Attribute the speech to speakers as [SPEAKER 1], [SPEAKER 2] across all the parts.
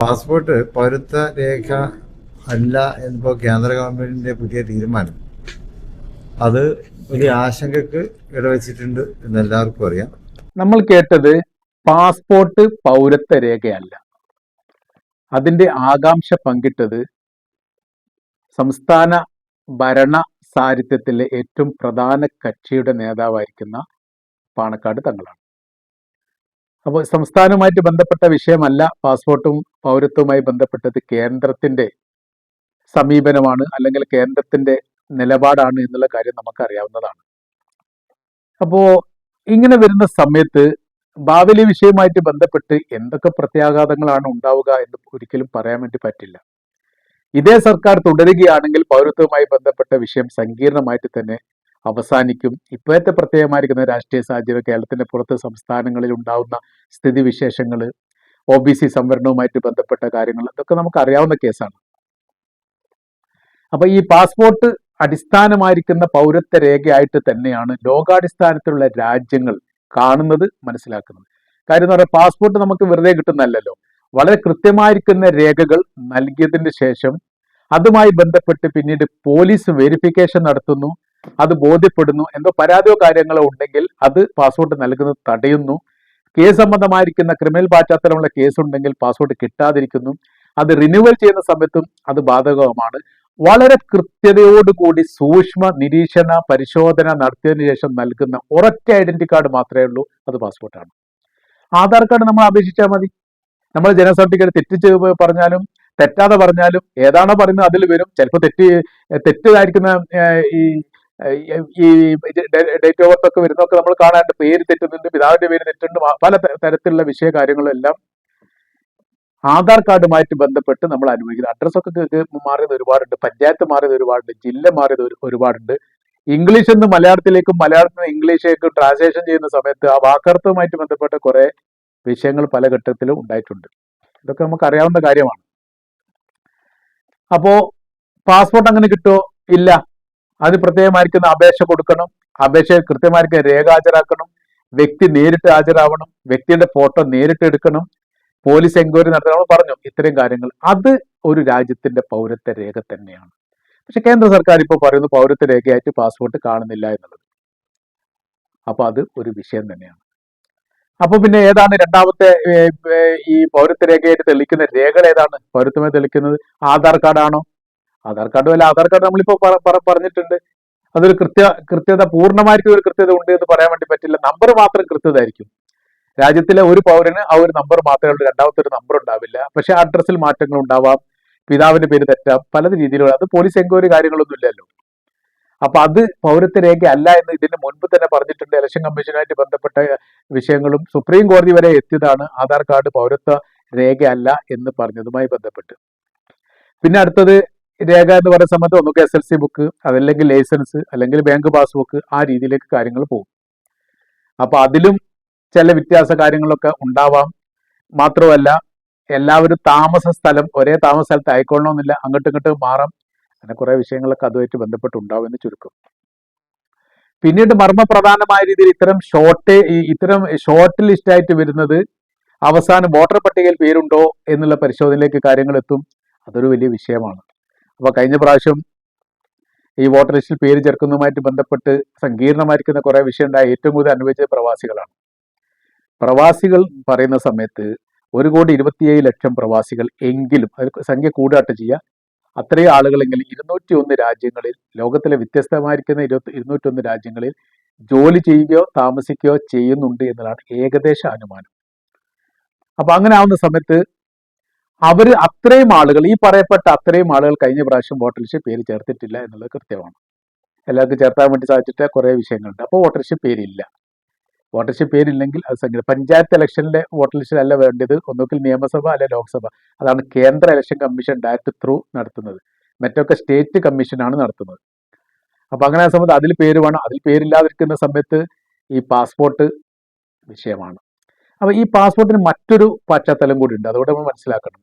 [SPEAKER 1] Passport പൗരത്വ രേഖ അല്ല എന്നിപ്പോൾ കേന്ദ്ര ഗവൺമെന്റിന്റെ പുതിയ തീരുമാനം അത് വലിയ ആശങ്കക്ക് ഇടവച്ചിട്ടുണ്ട് എന്ന് എല്ലാവർക്കും അറിയാം.
[SPEAKER 2] നമ്മൾ കേട്ടത് പാസ്പോർട്ട് പൗരത്വ രേഖയല്ല. അതിന്റെ ആകാംക്ഷ പങ്കിട്ടത് സംസ്ഥാന ഭരണ സാരഥ്യത്തിലെ ഏറ്റവും പ്രധാന കക്ഷിയുടെ നേതാവായിരിക്കുന്ന പാണക്കാട് തങ്ങളാണ്. അപ്പോൾ സംസ്ഥാനവുമായിട്ട് ബന്ധപ്പെട്ട വിഷയമല്ല പാസ്പോർട്ടും പൗരത്വവുമായി ബന്ധപ്പെട്ടത് കേന്ദ്രത്തിന്റെ സമീപനമാണ്, അല്ലെങ്കിൽ കേന്ദ്രത്തിന്റെ നിലപാടാണ് എന്നുള്ള കാര്യം നമുക്കറിയാവുന്നതാണ്. അപ്പോ ഇങ്ങനെ വരുന്ന സമയത്ത് ഭാവിയിലെ വിഷയവുമായിട്ട് ബന്ധപ്പെട്ട് എന്തൊക്കെ പ്രത്യാഘാതങ്ങളാണ് ഉണ്ടാവുക എന്ന് ഒരിക്കലും പറയാൻ വേണ്ടി പറ്റില്ല. ഇതേ സർക്കാർ തുടരുകയാണെങ്കിൽ പൗരത്വവുമായി ബന്ധപ്പെട്ട വിഷയം സങ്കീർണമായിട്ട് തന്നെ അവസാനിക്കും. ഇപ്പോഴത്തെ പ്രത്യേകമായിരിക്കുന്ന രാഷ്ട്രീയ സാഹചര്യം, കേരളത്തിന്റെ പുറത്ത് സംസ്ഥാനങ്ങളിൽ ഉണ്ടാവുന്ന സ്ഥിതിവിശേഷങ്ങൾ, OBC സംവരണവുമായിട്ട് ബന്ധപ്പെട്ട കാര്യങ്ങൾ, ഇതൊക്കെ നമുക്ക് അറിയാവുന്ന കേസാണ്. അപ്പൊ ഈ പാസ്പോർട്ട് അടിസ്ഥാനമായിരിക്കുന്ന പൗരത്വ രേഖയായിട്ട് തന്നെയാണ് ലോകാടിസ്ഥാനത്തിലുള്ള രാജ്യങ്ങൾ കാണുന്നത്, മനസ്സിലാക്കുന്നത്. കാര്യം എന്ന് പറഞ്ഞാൽ പാസ്പോർട്ട് നമുക്ക് വെറുതെ കിട്ടുന്നതല്ലല്ലോ. വളരെ കൃത്യമായിരിക്കുന്ന രേഖകൾ നൽകിയതിന് ശേഷം അതുമായി ബന്ധപ്പെട്ട് പിന്നീട് പോലീസ് വെരിഫിക്കേഷൻ നടത്തുന്നു, അത് ബോധ്യപ്പെടുന്നു, എന്തോ പരാതിയോ കാര്യങ്ങളോ ഉണ്ടെങ്കിൽ അത് പാസ്പോർട്ട് നൽകുന്നത് തടയുന്നു. കേസ് സംബന്ധമായിരിക്കുന്ന ക്രിമിനൽ പശ്ചാത്തലമുള്ള കേസ് ഉണ്ടെങ്കിൽ പാസ്പോർട്ട് കിട്ടാതിരിക്കുന്നു. അത് റിന്യൂവൽ ചെയ്യുന്ന സമയത്തും അത് ബാധകമാണ്. വളരെ കൃത്യതയോടുകൂടി സൂക്ഷ്മ നിരീക്ഷണ പരിശോധന നടത്തിയതിനു ശേഷം നൽകുന്ന ഒരൊറ്റ ഐഡന്റിറ്റി കാർഡ് മാത്രമേ ഉള്ളൂ, അത് പാസ്പോർട്ടാണ്. ആധാർ കാർഡ് നമ്മൾ അപേക്ഷിച്ചാൽ മതി. നമ്മൾ ജനന സർട്ടിഫിക്കറ്റ് തെറ്റിച്ച് പറഞ്ഞാലും തെറ്റാതെ പറഞ്ഞാലും ഏതാണോ പറയുന്നത് അതിൽ വരും. ചിലപ്പോൾ തെറ്റായിരിക്കുന്ന ഈ ഈ ഡേറ്റ് ഓഫ് ബർത്ത് ഒക്കെ വരുന്നതൊക്കെ നമ്മൾ കാണാറുണ്ട്. പേര് തെറ്റുന്നുണ്ട്, പിതാവിന്റെ പേര് തെറ്റുണ്ട്, പല തരത്തിലുള്ള വിഷയ കാര്യങ്ങളെല്ലാം ആധാർ കാർഡുമായിട്ട് ബന്ധപ്പെട്ട് നമ്മൾ അനുഭവിക്കുന്നത്. അഡ്രസ്സൊക്കെ മാറിയത് ഒരുപാടുണ്ട്, പഞ്ചായത്ത് മാറിയത് ഒരുപാടുണ്ട്, ജില്ല മാറിയത് ഒരുപാടുണ്ട്. ഇംഗ്ലീഷിൽ നിന്ന് മലയാളത്തിലേക്കും മലയാളത്തിൽ നിന്ന് ഇംഗ്ലീഷിലേക്കും ട്രാൻസ്ലേഷൻ ചെയ്യുന്ന സമയത്ത് ആ വാക്കർത്ഥവുമായിട്ട് ബന്ധപ്പെട്ട കുറെ വിഷയങ്ങൾ പല ഘട്ടത്തിലും ഉണ്ടായിട്ടുണ്ട്. ഇതൊക്കെ നമുക്ക് അറിയാവുന്ന കാര്യമാണ്. അപ്പോ പാസ്പോർട്ട് അങ്ങനെ കിട്ടുമോ? ഇല്ല. അത് പ്രത്യേകമായിരിക്കുന്ന അപേക്ഷ കൊടുക്കണം, അപേക്ഷ കൃത്യമായിരിക്കും രേഖ ഹാജരാക്കണം, വ്യക്തി നേരിട്ട് ഹാജരാവണം, വ്യക്തിയുടെ ഫോട്ടോ നേരിട്ട് എടുക്കണം, പോലീസ് എൻക്വയറി നടത്തണം. നമ്മൾ പറഞ്ഞു ഇത്രയും കാര്യങ്ങൾ. അത് ഒരു രാജ്യത്തിന്റെ പൗരത്വ രേഖ തന്നെയാണ്. പക്ഷെ കേന്ദ്ര സർക്കാർ ഇപ്പോൾ പറയുന്നു പൗരത്വ രേഖയായിട്ട് പാസ്പോർട്ട് കാണുന്നില്ല എന്നുള്ളത്. അപ്പൊ അത് ഒരു വിഷയം തന്നെയാണ്. അപ്പൊ പിന്നെ ഏതാണ് രണ്ടാമത്തെ ഈ പൗരത്വ രേഖയായിട്ട് തെളിയിക്കുന്ന രേഖകൾ ഏതാണ്? പൗരത്വമായി തെളിയിക്കുന്നത് ആധാർ കാർഡാണോ? ആധാർ കാർഡ് അല്ല. ആധാർ കാർഡ് നമ്മളിപ്പോ പറഞ്ഞിട്ടുണ്ട്, അതൊരു കൃത്യത പൂർണ്ണമായിരിക്കും ഒരു കൃത്യത ഉണ്ട് എന്ന് പറയാൻ വേണ്ടി പറ്റില്ല. നമ്പർ മാത്രം കൃത്യത ആയിരിക്കും. രാജ്യത്തിലെ ഒരു പൗരന് ആ ഒരു നമ്പർ മാത്രമേ ഉള്ളൂ, രണ്ടാമത്തെ ഒരു നമ്പർ ഉണ്ടാവില്ല. പക്ഷെ അഡ്രസ്സിൽ മാറ്റങ്ങൾ ഉണ്ടാവാം, പിതാവിന്റെ പേര് തെറ്റാം, പല രീതിയിലുള്ള. അത് പോലീസ് എൻക്വയറി കാര്യങ്ങളൊന്നും ഇല്ലല്ലോ. അപ്പൊ അത് പൗരത്വ രേഖ അല്ല എന്ന് ഇതിന് മുൻപ് തന്നെ പറഞ്ഞിട്ടുണ്ട്. ഇലക്ഷൻ കമ്മീഷനുമായിട്ട് ബന്ധപ്പെട്ട വിഷയങ്ങളും സുപ്രീം കോടതി വരെ എത്തിയതാണ് ആധാർ കാർഡ് പൗരത്വ രേഖ അല്ല എന്ന് പറഞ്ഞതുമായി ബന്ധപ്പെട്ട്. പിന്നെ അടുത്തത് രേഖ എന്ന് പറയുന്ന സമയത്ത് ഒന്നുകിൽ SLC ബുക്ക്, അതല്ലെങ്കിൽ ലൈസൻസ്, അല്ലെങ്കിൽ ബാങ്ക് പാസ്ബുക്ക്, ആ രീതിയിലേക്ക് കാര്യങ്ങൾ പോകും. അപ്പൊ അതിലും ചില വ്യത്യാസ കാര്യങ്ങളൊക്കെ ഉണ്ടാവാം. മാത്രമല്ല എല്ലാവരും താമസ സ്ഥലം ഒരേ താമസ സ്ഥലത്ത് ആയിക്കൊള്ളണമെന്നില്ല, അങ്ങോട്ടും ഇങ്ങോട്ടും മാറാം. അങ്ങനെ കുറെ വിഷയങ്ങളൊക്കെ അതുമായിട്ട് ബന്ധപ്പെട്ട് ഉണ്ടാവും എന്ന് ചുരുക്കം. പിന്നീട് മർമ്മപ്രധാനമായ രീതിയിൽ ഇത്തരം ഷോർട്ട് ലിസ്റ്റ് ആയിട്ട് വരുന്നത് അവസാനം വോട്ടർ പട്ടികയിൽ പേരുണ്ടോ എന്നുള്ള പരിശോധനയിലേക്ക് കാര്യങ്ങൾ എത്തും. അതൊരു വലിയ വിഷയമാണ്. അപ്പൊ കഴിഞ്ഞ പ്രാവശ്യം ഈ വോട്ടർ ലിസ്റ്റിൽ പേര് ചേർക്കുന്നതുമായിട്ട് ബന്ധപ്പെട്ട് സങ്കീർണമായിരിക്കുന്ന കുറെ വിഷയം ഉണ്ടായി. ഏറ്റവും കൂടുതൽ അനുഭവിച്ചത് പ്രവാസികളാണ്. പ്രവാസികൾ പറയുന്ന സമയത്ത് 1,27,00,000 പ്രവാസികൾ എങ്കിലും, അത് സംഖ്യ കൂടാട്ട് ചെയ്യുക, അത്രയും ആളുകളെങ്കിലും 201 രാജ്യങ്ങളിൽ, ലോകത്തിലെ വ്യത്യസ്തമായിരിക്കുന്ന 201 രാജ്യങ്ങളിൽ ജോലി ചെയ്യുകയോ താമസിക്കുകയോ ചെയ്യുന്നുണ്ട് എന്നതാണ് ഏകദേശ അനുമാനം. അപ്പൊ അങ്ങനെ ആവുന്ന സമയത്ത് അവര് അത്രയും ആളുകൾ, ഈ പറയപ്പെട്ട അത്രയും ആളുകൾ കഴിഞ്ഞ പ്രാവശ്യം വോട്ടർ ലിസ്റ്റിൽ പേര് ചേർത്തിട്ടില്ല എന്നുള്ളത് കൃത്യമാണ്. എല്ലാവർക്കും ചേർത്താൻ വേണ്ടി സാധിച്ചിട്ട് കുറെ വിഷയങ്ങളുണ്ട്. അപ്പോൾ വോട്ടർ ലിസ്റ്റിൽ പേരില്ല. വോട്ടർ ലിസ്റ്റിൽ പേരില്ലെങ്കിൽ അത് സംഖ്യ. പഞ്ചായത്ത് ഇലക്ഷനിലെ വോട്ടർ ലിസ്റ്റിലല്ല വേണ്ടത്, ഒന്നുകിൽ നിയമസഭ അല്ലെ ലോക്സഭ. അതാണ് കേന്ദ്ര ഇലക്ഷൻ കമ്മീഷൻ ഡയറക്റ്റ് ത്രൂ നടത്തുന്നത്. മറ്റൊക്കെ സ്റ്റേറ്റ് കമ്മീഷനാണ് നടത്തുന്നത്. അപ്പൊ അങ്ങനെ ആ സമയത്ത് അതിൽ പേര് വേണം. അതിൽ പേരില്ലാതിരിക്കുന്ന സമയത്ത് ഈ പാസ്പോർട്ട് വിഷയമാണ്. അപ്പൊ ഈ പാസ്പോർട്ടിന് മറ്റൊരു പശ്ചാത്തലം കൂടി ഉണ്ട്, അതുകൊണ്ട് നമ്മൾ മനസ്സിലാക്കണം.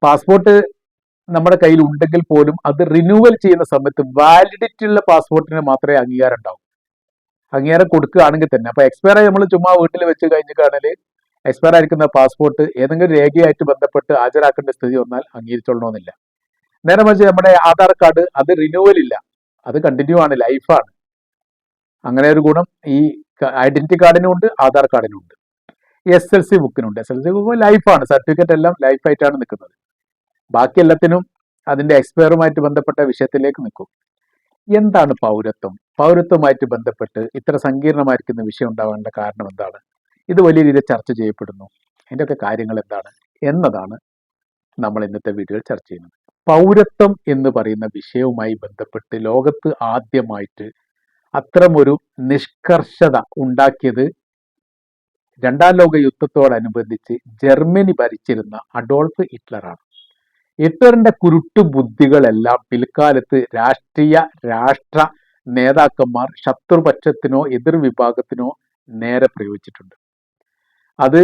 [SPEAKER 2] പാസ്പോർട്ട് നമ്മുടെ കയ്യിൽ ഉണ്ടെങ്കിൽ പോലും അത് റിന്യൂവൽ ചെയ്യുന്ന സമയത്ത് വാലിഡിറ്റി ഉള്ള പാസ്പോർട്ടിന് മാത്രമേ അംഗീകാരം ഉണ്ടാവൂ. അംഗീകാരം കൊടുക്കുകയാണെങ്കിൽ തന്നെ. അപ്പൊ എക്സ്പയർ ആയി നമ്മൾ ചുമ്മാ വീട്ടിൽ വെച്ച് കഴിഞ്ഞിട്ടാണെങ്കിൽ എക്സ്പയർ ആയിരിക്കുന്ന പാസ്പോർട്ട് ഏതെങ്കിലും രേഖയായിട്ട് ബന്ധപ്പെട്ട് ഹാജരാക്കേണ്ട സ്ഥിതി വന്നാൽ അംഗീകരിച്ചോളണമെന്നില്ല. നേരെ മറിച്ച് നമ്മുടെ ആധാർ കാർഡ് അത് റിന്യൂവൽ ഇല്ല, അത് കണ്ടിന്യൂ ആണ്, ലൈഫാണ്. അങ്ങനെ ഒരു ഗുണം ഈ ഐഡന്റിറ്റി കാർഡിനും ഉണ്ട്, ആധാർ കാർഡിനും ഉണ്ട്. SLC ബുക്കിനുണ്ട്. SLC ബുക്ക് ലൈഫാണ്, സർട്ടിഫിക്കറ്റ് എല്ലാം ലൈഫായിട്ടാണ് നിൽക്കുന്നത്. ബാക്കി എല്ലാത്തിനും അതിന്റെ എക്സ്പയറുമായിട്ട് ബന്ധപ്പെട്ട വിഷയത്തിലേക്ക് നിൽക്കും. എന്താണ് പൗരത്വം? പൗരത്വമായിട്ട് ബന്ധപ്പെട്ട് ഇത്ര സങ്കീർണമായിരിക്കുന്ന വിഷയം ഉണ്ടാവേണ്ട കാരണം എന്താണ്? ഇത് വലിയ രീതിയിൽ ചർച്ച ചെയ്യപ്പെടുന്നു. അതിൻ്റെയൊക്കെ കാര്യങ്ങൾ എന്താണ് എന്നതാണ് നമ്മൾ ഇന്നത്തെ വീഡിയോയിൽ ചർച്ച ചെയ്യുന്നത്. പൗരത്വം എന്ന് പറയുന്ന വിഷയവുമായി ബന്ധപ്പെട്ട് ലോകത്ത് ആദ്യമായിട്ട് അത്തരമൊരു നിഷ്കർഷത ഉണ്ടാക്കിയത് രണ്ടാം ലോക യുദ്ധത്തോടനുബന്ധിച്ച് ജർമ്മനി ഭരിച്ചിരുന്ന അഡോൾഫ് ഹിറ്റ്ലറാണ്. ഹിറ്റ്ലറിന്റെ കുരുട്ടു ബുദ്ധികളെല്ലാം പിൽക്കാലത്ത് രാഷ്ട്ര നേതാക്കന്മാർ ശത്രുപക്ഷത്തിനോ എതിർ വിഭാഗത്തിനോ നേരെ പ്രയോഗിച്ചിട്ടുണ്ട്. അത്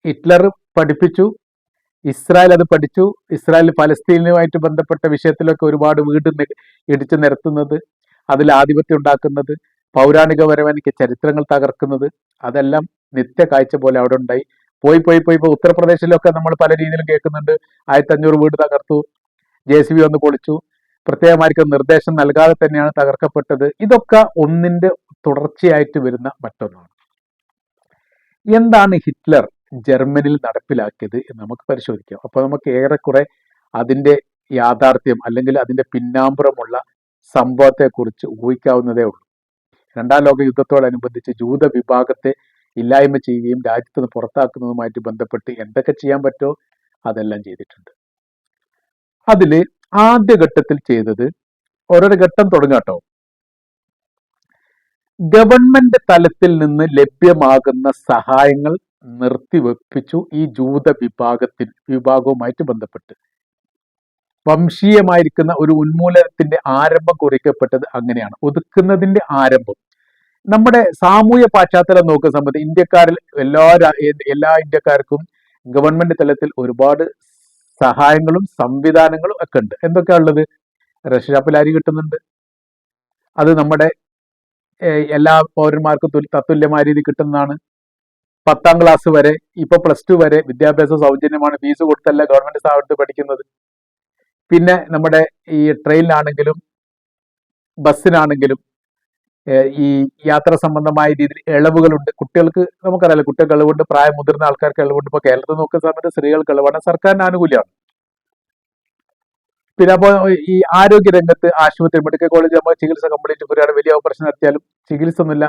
[SPEAKER 2] ഹിറ്റ്ലർ പഠിപ്പിച്ചു, ഇസ്രായേൽ അത് പഠിച്ചു. ഇസ്രായേൽ പലസ്തീനുമായിട്ട് ബന്ധപ്പെട്ട വിഷയത്തിലൊക്കെ ഒരുപാട് വീട് ഇടിച്ചു നിരത്തുന്നത്, അതിൽ ആധിപത്യം ഉണ്ടാക്കുന്നത്, പൗരാണികപരമായ ചരിത്രങ്ങൾ തകർക്കുന്നത്, അതെല്ലാം നിത്യ കാഴ്ച പോലെ അവിടെ ഉണ്ടായി. പോയി ഇപ്പൊ ഉത്തർപ്രദേശിലൊക്കെ നമ്മൾ പല രീതിയിലും കേൾക്കുന്നുണ്ട്. 1500 വീട് തകർത്തു, JCB വന്ന് പൊളിച്ചു, പ്രത്യേകമായിരിക്കും നിർദ്ദേശം നൽകാതെ തന്നെയാണ് തകർക്കപ്പെട്ടത്. ഇതൊക്കെ ഒന്നിന്റെ തുടർച്ചയായിട്ട് വരുന്ന മറ്റൊന്നാണ്. എന്താണ് ഹിറ്റ്ലർ ജർമ്മനിയിൽ നടപ്പിലാക്കിയത് എന്ന് നമുക്ക് പരിശോധിക്കാം. അപ്പൊ നമുക്ക് ഏറെക്കുറെ അതിന്റെ യാഥാർത്ഥ്യം അല്ലെങ്കിൽ അതിന്റെ പിന്നാമ്പുറമുള്ള സംഭവത്തെക്കുറിച്ച് ഊഹിക്കാവുന്നതേ ഉള്ളൂ. രണ്ടാം ലോക യുദ്ധത്തോടനുബന്ധിച്ച് ജൂത വിഭാഗത്തെ ഇല്ലായ്മ ചെയ്യുകയും രാജ്യത്ത് നിന്ന് പുറത്താക്കുന്നതുമായിട്ട് ബന്ധപ്പെട്ട് എന്തൊക്കെ ചെയ്യാൻ പറ്റുമോ അതെല്ലാം ചെയ്തിട്ടുണ്ട്. അതിൽ ആദ്യഘട്ടത്തിൽ ചെയ്തത്, ഓരോരോ ഘട്ടം തുടങ്ങാട്ടോ, ഗവൺമെന്റ് തലത്തിൽ നിന്ന് ലഭ്യമാകുന്ന സഹായങ്ങൾ നിർത്തിവെപ്പിച്ചു. ഈ ജൂത വിഭാഗവുമായിട്ട് ബന്ധപ്പെട്ട് വംശീയമായിരിക്കുന്ന ഒരു ഉന്മൂലനത്തിന്റെ ആരംഭം കുറിക്കപ്പെട്ടത് അങ്ങനെയാണ്. ഒതുക്കുന്നതിന്റെ ആരംഭം. നമ്മുടെ സാമൂഹ്യ പശ്ചാത്തലം നോക്കുന്ന സമയത്ത് ഇന്ത്യക്കാരിൽ എല്ലാ ഇന്ത്യക്കാർക്കും ഗവൺമെന്റ് തലത്തിൽ ഒരുപാട് സഹായങ്ങളും സംവിധാനങ്ങളും ഒക്കെ ഉണ്ട്. എന്തൊക്കെയാ ഉള്ളത്? റേഷൻ ഷാപ്പിൽ അരി കിട്ടുന്നുണ്ട്, അത് നമ്മുടെ എല്ലാ പൗരന്മാർക്കും തത്തുല്യമായ രീതി കിട്ടുന്നതാണ്. 10ാം ക്ലാസ് വരെ, ഇപ്പൊ +2 വരെ വിദ്യാഭ്യാസം സൗജന്യമാണ്, ഫീസ് കൊടുത്തല്ല ഗവൺമെന്റ് സ്ഥാപനത്തിൽ പഠിക്കുന്നത്. പിന്നെ നമ്മുടെ ഈ ട്രെയിനിലാണെങ്കിലും ബസ്സിനാണെങ്കിലും ഈ യാത്ര സംബന്ധമായ രീതിയിൽ ഇളവുകളുണ്ട്. കുട്ടികൾക്ക് നമുക്കറിയാലോ, കുട്ടികൾക്ക് ഇളവുണ്ട്, പ്രായം മുതിർന്ന ആൾക്കാർക്ക് ഇളവുണ്ട്. ഇപ്പൊ കേരളത്തിൽ നോക്കുന്ന സമയത്ത് സ്ത്രീകൾക്ക് ഇളവാണ്, സർക്കാരിന് ആനുകൂല്യമാണ്. പിന്നെ അപ്പോൾ ഈ ആരോഗ്യ രംഗത്ത് ആശുപത്രി, മെഡിക്കൽ കോളേജ് നമ്മൾ ചികിത്സ കംപ്ലീറ്റ് ഫ്രീയാണ്. വലിയ ഓപ്പറേഷൻ നടത്തിയാലും ചികിത്സ ഒന്നുമില്ല.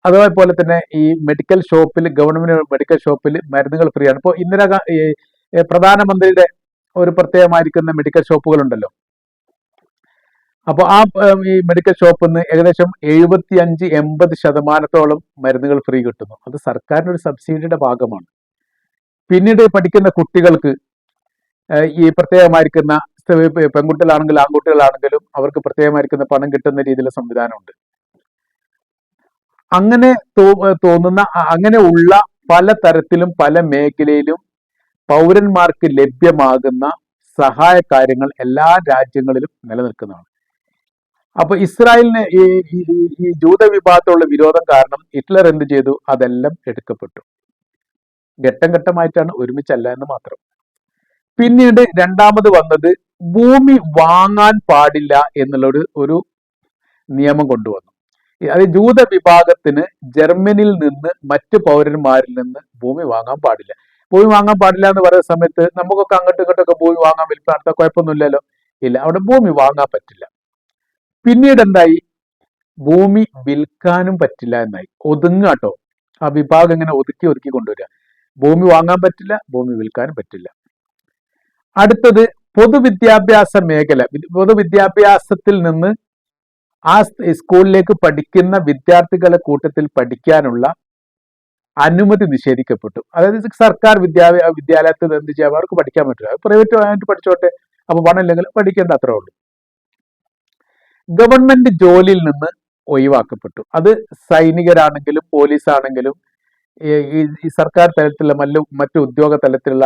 [SPEAKER 2] അതേപോലെ തന്നെ ഈ മെഡിക്കൽ ഷോപ്പിൽ, ഗവൺമെന്റ് മെഡിക്കൽ ഷോപ്പിൽ മരുന്നുകൾ ഫ്രീയാണ്. ഇപ്പോൾ പ്രധാനമന്ത്രിയുടെ ഒരു പ്രത്യേകമായിരിക്കുന്ന മെഡിക്കൽ ഷോപ്പുകൾ ഉണ്ടല്ലോ. അപ്പോൾ ഈ മെഡിക്കൽ ഷോപ്പിൽ നിന്ന് ഏകദേശം 75-80% മരുന്നുകൾ ഫ്രീ കിട്ടുന്നു. അത് സർക്കാരിന്റെ ഒരു സബ്സിഡിയുടെ ഭാഗമാണ്. പിന്നീട് പഠിക്കുന്ന കുട്ടികൾക്ക് ഈ പ്രത്യേകമായിരിക്കുന്ന പെൺകുട്ടികളാണെങ്കിലും ആൺകുട്ടികളാണെങ്കിലും അവർക്ക് പ്രത്യേകമായിരിക്കുന്ന പണം കിട്ടുന്ന രീതിയിലുള്ള സംവിധാനമുണ്ട്. അങ്ങനെ തോന്നുന്ന അങ്ങനെയുള്ള പല തരത്തിലും പല മേഖലയിലും പൗരന്മാർക്ക് ലഭ്യമാകുന്ന സഹായ കാര്യങ്ങൾ എല്ലാ രാജ്യങ്ങളിലും നിലനിൽക്കുന്നതാണ്. അപ്പൊ ഇസ്രായേലിന് ഈ ജൂത വിഭാഗത്തോടുള്ള വിരോധം കാരണം ഹിറ്റ്ലർ എന്ത് ചെയ്തു? അതെല്ലാം എടുക്കപ്പെട്ടു. ഘട്ടം ഘട്ടമായിട്ടാണ്, ഒരുമിച്ചല്ല എന്ന് മാത്രം. പിന്നീട് രണ്ടാമത് വന്നത് ഭൂമി വാങ്ങാൻ പാടില്ല എന്നുള്ള ഒരു നിയമം കൊണ്ടുവന്നു. അത് ജൂത വിഭാഗത്തിന് ജർമ്മനിയിൽ നിന്ന് മറ്റു പൗരന്മാരിൽ നിന്ന് ഭൂമി വാങ്ങാൻ പാടില്ല. ഭൂമി വാങ്ങാൻ പാടില്ല എന്ന് പറയുന്ന സമയത്ത് നമുക്കൊക്കെ അങ്ങോട്ടും ഇങ്ങോട്ടൊക്കെ ഭൂമി വാങ്ങാൻ വിൽക്കാൻ നടത്താൻ കുഴപ്പമൊന്നുമില്ലല്ലോ. ഇല്ല, അവിടെ ഭൂമി വാങ്ങാൻ പറ്റില്ല. പിന്നീട് എന്തായി? ഭൂമി വിൽക്കാനും പറ്റില്ല എന്നായി. ഒതുങ്ങാട്ടോ, ആ വിഭാഗം ഇങ്ങനെ ഒതുക്കി കൊണ്ടുവരിക. ഭൂമി വാങ്ങാൻ പറ്റില്ല, ഭൂമി വിൽക്കാനും പറ്റില്ല. അടുത്തത് പൊതുവിദ്യാഭ്യാസ മേഖല. പൊതുവിദ്യാഭ്യാസത്തിൽ നിന്ന് ആ സ്കൂളിലേക്ക് പഠിക്കുന്ന വിദ്യാർത്ഥികളെ കൂട്ടത്തിൽ പഠിക്കാനുള്ള അനുമതി നിഷേധിക്കപ്പെട്ടു. അതായത് സർക്കാർ വിദ്യാലയത്തിൽ എന്ത് ചെയ്യാം, അവർക്ക് പഠിക്കാൻ പറ്റില്ല. പ്രൈവറ്റ് ആയിട്ട് പഠിച്ചോട്ടെ, അപ്പൊ പണം ഇല്ലെങ്കിൽ പഠിക്കേണ്ട, അത്രേ ഉള്ളൂ. ഗവൺമെന്റ് ജോലിയിൽ നിന്ന് ഒഴിവാക്കപ്പെട്ടു. അത് സൈനികരാണെങ്കിലും പോലീസ് ആണെങ്കിലും ഈ സർക്കാർ തലത്തിലുള്ള മറ്റു ഉദ്യോഗ തലത്തിലുള്ള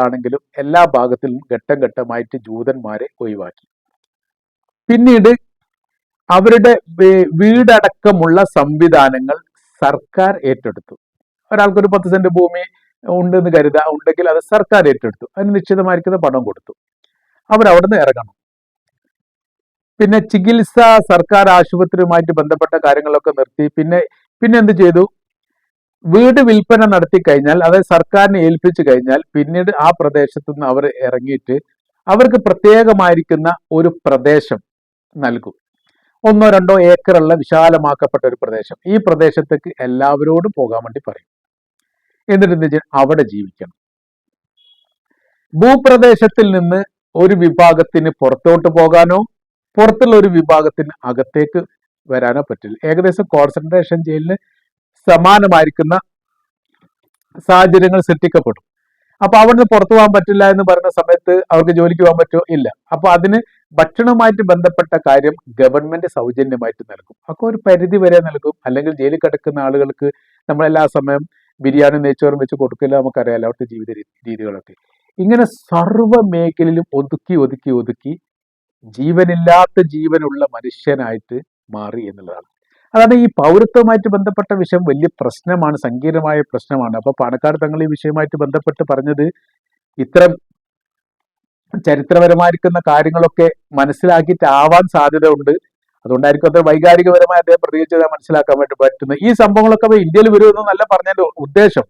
[SPEAKER 2] എല്ലാ ഭാഗത്തിലും ഘട്ടം ഘട്ടമായിട്ട് ജൂതന്മാരെ ഒഴിവാക്കി. പിന്നീട് അവരുടെ വീടടക്കമുള്ള സംവിധാനങ്ങൾ സർക്കാർ ഏറ്റെടുത്തു. ഒരാൾക്കൊരു 10 സെന്റ് ഭൂമി ഉണ്ടെന്ന് കരുതാ, ഉണ്ടെങ്കിൽ അത് സർക്കാർ ഏറ്റെടുത്തു, അതിന് നിശ്ചിതമായിരിക്കുന്ന പണം കൊടുത്തു, അവരവിടുന്ന് ഇറങ്ങണം. പിന്നെ ചികിത്സ സർക്കാർ ആശുപത്രിയുമായിട്ട് ബന്ധപ്പെട്ട കാര്യങ്ങളൊക്കെ നിർത്തി. പിന്നെ എന്ത് ചെയ്തു? വീട് വിൽപ്പന നടത്തി കഴിഞ്ഞാൽ, അതായത് സർക്കാരിനെ ഏൽപ്പിച്ചു കഴിഞ്ഞാൽ, പിന്നീട് ആ പ്രദേശത്തു നിന്ന് അവർ ഇറങ്ങിയിട്ട് അവർക്ക് പ്രത്യേകമായിരിക്കുന്ന ഒരു പ്രദേശം നൽകും. 1-2 ഏക്കറുള്ള വിശാലമാക്കപ്പെട്ട ഒരു പ്രദേശം. ഈ പ്രദേശത്തേക്ക് എല്ലാവരോടും പോകാൻ വേണ്ടി പറയും. എന്നിട്ട് എന്താ ചെയ്യുക? അവിടെ ജീവിക്കണം. ഭൂപ്രദേശത്തിൽ നിന്ന് ഒരു വിഭാഗത്തിന് പുറത്തോട്ട് പോകാനോ പുറത്തുള്ള ഒരു വിഭാഗത്തിന് അകത്തേക്ക് വരാനോ പറ്റില്ല. ഏകദേശം കോൺസെൻട്രേഷൻ ജയിലിന് സമാനമായിരിക്കുന്ന സാഹചര്യങ്ങൾ സൃഷ്ടിക്കപ്പെടും. അപ്പൊ അവിടുന്ന് പുറത്തു പോകാൻ പറ്റില്ല എന്ന് പറയുന്ന സമയത്ത് അവർക്ക് ജോലിക്ക് പോകാൻ പറ്റുമോ? ഇല്ല. അപ്പൊ അതിന് ഭക്ഷണവുമായിട്ട് ബന്ധപ്പെട്ട കാര്യം ഗവൺമെന്റ് സൗജന്യമായിട്ട് നൽകും. അപ്പോൾ ഒരു പരിധി വരെ നൽകും. അല്ലെങ്കിൽ ജയിലിൽ കിടക്കുന്ന ആളുകൾക്ക് നമ്മളെല്ലാ സമയം ബിരിയാണി നെയ്ച്ചോറും വെച്ച് കൊടുക്കില്ല, നമുക്കറിയാലോ അവരുടെ ജീവിത രീതികളൊക്കെ. ഇങ്ങനെ സർവ്വ മേഖലയിലും ഒതുക്കി ജീവനില്ലാത്ത ജീവനുള്ള മനുഷ്യനായിട്ട് മാറി എന്നുള്ളതാണ്. അതാണ് ഈ പൗരത്വമായിട്ട് ബന്ധപ്പെട്ട വിഷയം വലിയ പ്രശ്നമാണ്, സങ്കീർണമായ പ്രശ്നമാണ്. അപ്പൊ പാണക്കാട് തങ്ങൾ ഈ വിഷയമായിട്ട് ബന്ധപ്പെട്ട് പറഞ്ഞത് ഇത്തരം ചരിത്രപരമായിരിക്കുന്ന കാര്യങ്ങളൊക്കെ മനസ്സിലാക്കിയിട്ടാവാൻ സാധ്യത ഉണ്ട്. അതുകൊണ്ടായിരിക്കും അത്ര വൈകാരികപരമായി അദ്ദേഹം പ്രതികരിച്ചത് മനസ്സിലാക്കാൻ വേണ്ടി പറ്റുന്നത്. ഈ സംഭവങ്ങളൊക്കെ ഇന്ത്യയിൽ വരുമെന്നല്ല പറഞ്ഞതിന്റെ ഉദ്ദേശം.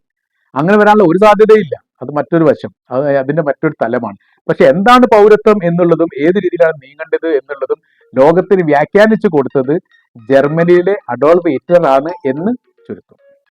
[SPEAKER 2] അങ്ങനെ വരാനുള്ള ഒരു സാധ്യതയില്ല. അത് മറ്റൊരു വശം, അത് അതിന്റെ മറ്റൊരു തലമാണ്. പക്ഷെ എന്താണ് പൗരത്വം എന്നുള്ളതും ഏത് രീതിയിലാണ് നീങ്ങേണ്ടത് എന്നുള്ളതും ലോകത്തിന് വ്യാഖ്യാനിച്ചു കൊടുത്തത് ജർമ്മനിയിലെ അഡോൾഫ് ഹിറ്റ്ലർ ആണ് എന്ന് ചുരുക്കം.